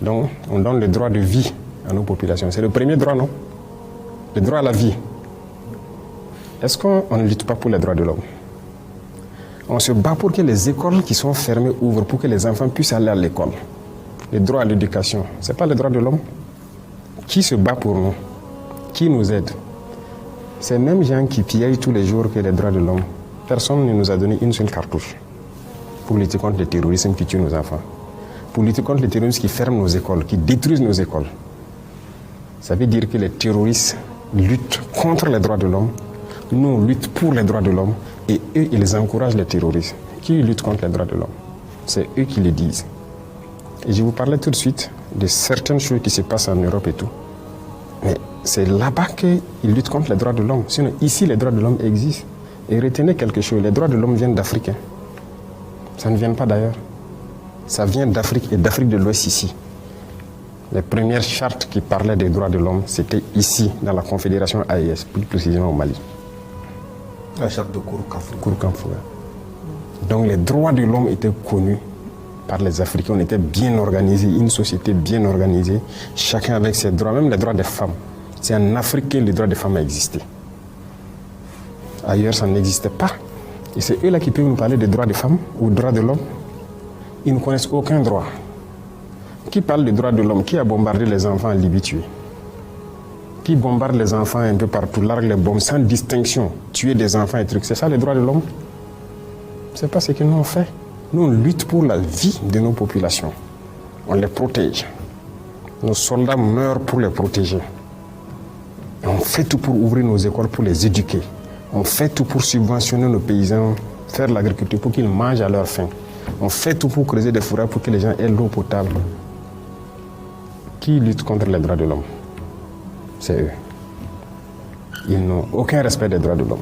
Donc, on donne le droit de vie à nos populations. C'est le premier droit, non? Le droit à la vie. Est-ce qu'on ne lutte pas pour les droits de l'homme? On se bat pour que les écoles qui sont fermées ouvrent, pour que les enfants puissent aller à l'école. Le droit à l'éducation, ce n'est pas le droit de l'homme? Qui se bat pour nous? Qui nous aide? Ces mêmes gens qui pillent tous les jours que les droits de l'homme, personne ne nous a donné une seule cartouche pour lutter contre le terrorisme qui tue nos enfants, pour lutter contre le terrorisme qui ferme nos écoles, qui détruisent nos écoles. Ça veut dire que les terroristes luttent contre les droits de l'homme, nous on lutte pour les droits de l'homme, et eux ils encouragent les terroristes. Qui lutte contre les droits de l'homme? C'est eux qui le disent. Et je vous parlais tout de suite de certaines choses qui se passent en Europe et tout. Mais c'est là-bas qu'ils luttent contre les droits de l'homme. Sinon, ici, les droits de l'homme existent. Et retenez quelque chose, les droits de l'homme viennent d'Afrique. Hein. Ça ne vient pas d'ailleurs. Ça vient d'Afrique et d'Afrique de l'Ouest ici. Les premières chartes qui parlaient des droits de l'homme, c'était ici, dans la Confédération AES, plus précisément au Mali. La charte de Kouroukanfou. Kouroukanfou. Donc les droits de l'homme étaient connus par les Africains. On était bien organisés, une société bien organisée, chacun avec ses droits, même les droits des femmes. C'est en Afrique que les droits des femmes existaient. Ailleurs, ça n'existait pas. Et c'est eux là qui peuvent nous parler des droits des femmes ou des droits de l'homme. Ils ne connaissent aucun droit. Qui parle des droits de l'homme? Qui a bombardé les enfants en Libye tués? Qui bombarde les enfants un peu partout, largue les bombes sans distinction, tuer des enfants et trucs? C'est ça les droits de l'homme? C'est pas ce que nous on fait. Nous, on lutte pour la vie de nos populations. On les protège. Nos soldats meurent pour les protéger. Et on fait tout pour ouvrir nos écoles, pour les éduquer. On fait tout pour subventionner nos paysans, faire l'agriculture pour qu'ils mangent à leur faim. On fait tout pour creuser des fourrages pour que les gens aient l'eau potable. Qui lutte contre les droits de l'homme? C'est eux. Ils n'ont aucun respect des droits de l'homme.